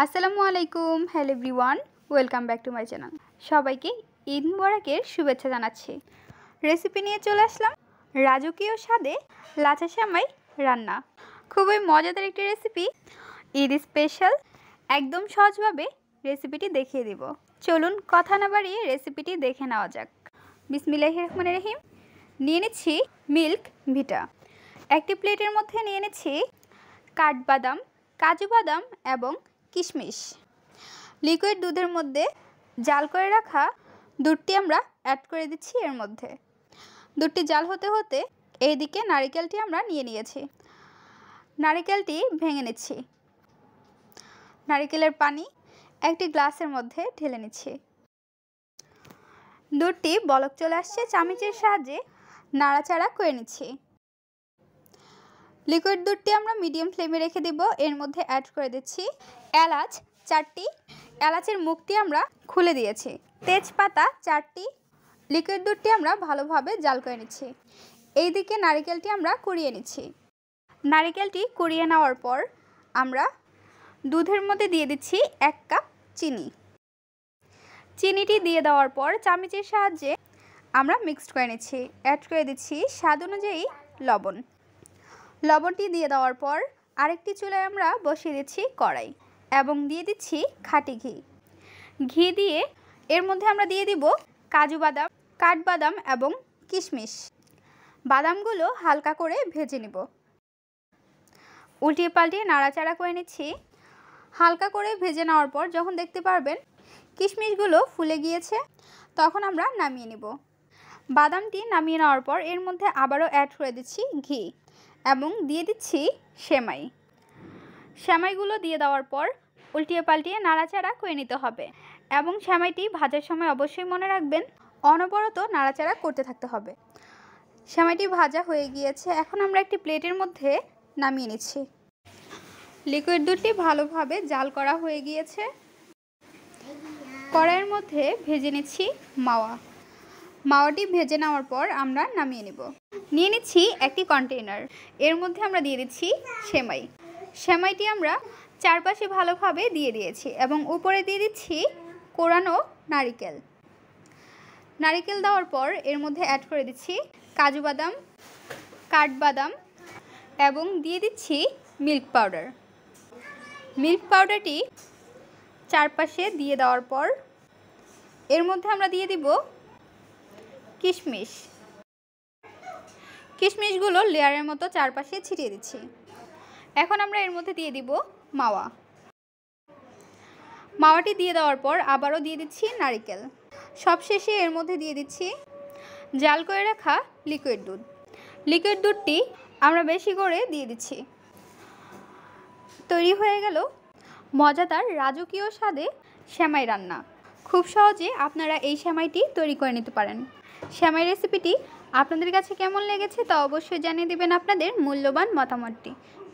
আসসালামু আলাইকুম, hello everyone, welcome back to my channel. সবাইকে ঈদ মোবারকের শুভেচ্ছা জানাচ্ছি। রেসিপি নিয়ে চলে আসলাম রাজকীয় স্বাদে লাচা সেমাই রান্না। খুবই মজাদার একটি রেসিপি, ঈদ স্পেশাল। একদম সহজভাবে রেসিপিটি দেখিয়ে দিব। চলুন কথা না বাড়িয়ে রেসিপিটি দেখে নেওয়া যাক। বিসমিল্লাহির রহমানির রহিম। নিয়ে নিচ্ছি মিল্ক ভিটা। একটি প্লেটের মধ্যে নিয়ে নিচ্ছি কাঠবাদাম, কাজু বাদাম এবং কিশমিশ। লিকুইড দুধের মধ্যে জাল করে রাখা দুধটি আমরা অ্যাড করে দিচ্ছি এর মধ্যে। দুধটি জাল হতে হতে এইদিকে নারিকেলটি আমরা নিয়ে নিয়েছি। নারিকেলটি ভেঙে নিচ্ছি। নারিকেলের পানি একটি গ্লাসের মধ্যে ঢেলে নিচ্ছি। দুধটি বলক চলে আসছে, চামচের সাহায্যে নাড়াচাড়া করে নিচ্ছি। লিকুইড দুধটি আমরা মিডিয়াম ফ্লেমে রেখে দেব। এর মধ্যে অ্যাড করে দিচ্ছি এলাচ 4টি। এলাচের মুখটি আমরা খুলে দিয়েছি। তেজপাতা 4টি। লিকুইড দুধটি আমরা ভালোভাবে জাল করে নিচ্ছি। এইদিকে নারিকেলটি আমরা কুড়িয়ে নিচ্ছি। নারিকেলটি কুড়িয়ে নেওয়ার পর আমরা দুধের মধ্যে দিয়ে দিচ্ছি 1 কাপ চিনি। চিনিটি দিয়ে দেওয়ার পর চামচের সাহায্যে আমরা মিক্সড করে নিচ্ছি। অ্যাড করে দিচ্ছি স্বাদ অনুযায়ী লবণ। লবণটি দিয়ে দেওয়ার পর আরেকটি চুলায় আমরা বসিয়ে দিচ্ছি কড়াই এবং দিয়ে দিচ্ছি খাঁটি ঘি। ঘি দিয়ে এর মধ্যে আমরা দিয়ে দিব কাজু বাদাম, কাঠবাদাম এবং কিশমিশ। বাদামগুলো হালকা করে ভেজে নিব। উল্টিয়ে পাল্টিয়ে নাড়াচাড়া করে নিচ্ছি। হালকা করে ভেজে নেওয়ার পর যখন দেখতে পারবেন কিশমিশগুলো ফুলে গিয়েছে, তখন আমরা নামিয়ে নিব। বাদামটি নামিয়ে নেওয়ার পর এর মধ্যে আবারও অ্যাড করে দিচ্ছি ঘি এবং দিয়ে দিচ্ছি সেমাই। সেমাইগুলো দিয়ে দেওয়ার পর উল্টিয়ে পাল্টিয়ে নাড়াচাড়া করে নিতে হবে এবং সেমাইটি ভাজার সময় অবশ্যই মনে রাখবেন অনবরত নাড়াচাড়া করতে থাকতে হবে। সেমাইটি ভাজা হয়ে গিয়েছে, এখন আমরা একটি প্লেটের মধ্যে নামিয়ে নিচ্ছি। লিকুইড দুধটি ভালোভাবে জাল করা হয়ে গিয়েছে। কড়াইয়ের মধ্যে ভেজে নিচ্ছি মাওয়া। মাওয়াটি ভেজে নেওয়ার পর আমরা নামিয়ে নেব। নিয়ে নিচ্ছি একটি কন্টেইনার। এর মধ্যে আমরা দিয়ে দিচ্ছি সেমাই। সেমাইটি আমরা চারপাশে ভালোভাবে দিয়ে দিয়েছি এবং উপরে দিয়ে দিচ্ছি কোরানো নারিকেল। নারিকেল দেওয়ার পর এর মধ্যে অ্যাড করে দিচ্ছি কাজু বাদাম, কাঠবাদাম এবং দিয়ে দিচ্ছি মিল্ক পাউডার। মিল্ক পাউডারটি চারপাশে দিয়ে দেওয়ার পর এর মধ্যে আমরা দিয়ে দিব কিশমিশ। কিশমিশগুলো লেয়ারের মতো চারপাশে ছিটিয়ে দিচ্ছি। এখন আমরা এর মধ্যে দিয়ে দিব মাওয়া। মাওয়াটি দিয়ে দেওয়ার পর আবারও দিয়ে দিচ্ছি নারিকেল। সবশেষে এর মধ্যে দিয়ে দিচ্ছি জাল করে রাখা লিকুইড দুধ। লিকুইড দুধটি আমরা বেশি করে দিয়ে দিচ্ছি। তৈরি হয়ে গেল মজাদার রাজকীয় স্বাদে সেমাই রান্না। খুব সহজে আপনারা এই সেমাইটি তৈরি করে নিতে পারেন। সেমাই রেসিপিটি আপনাদের কাছে কেমন লেগেছে তা অবশ্যই জানিয়ে দিবেন আপনাদের মূল্যবান মতামতটি।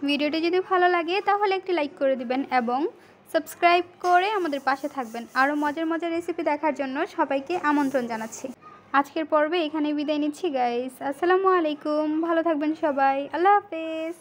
ভিডিওটি যদি ভালো লাগে তাহলে একটি লাইক করে দিবেন এবং সাবস্ক্রাইব করে আমাদের পাশে থাকবেন। আরও মজার মজার রেসিপি দেখার জন্য সবাইকে আমন্ত্রণ জানাচ্ছি। আজকের পর্বে এখানে বিদায় নিচ্ছি গাইস। আসসালামু আলাইকুম, ভালো থাকবেন সবাই। আল্লাহ হাফেজ।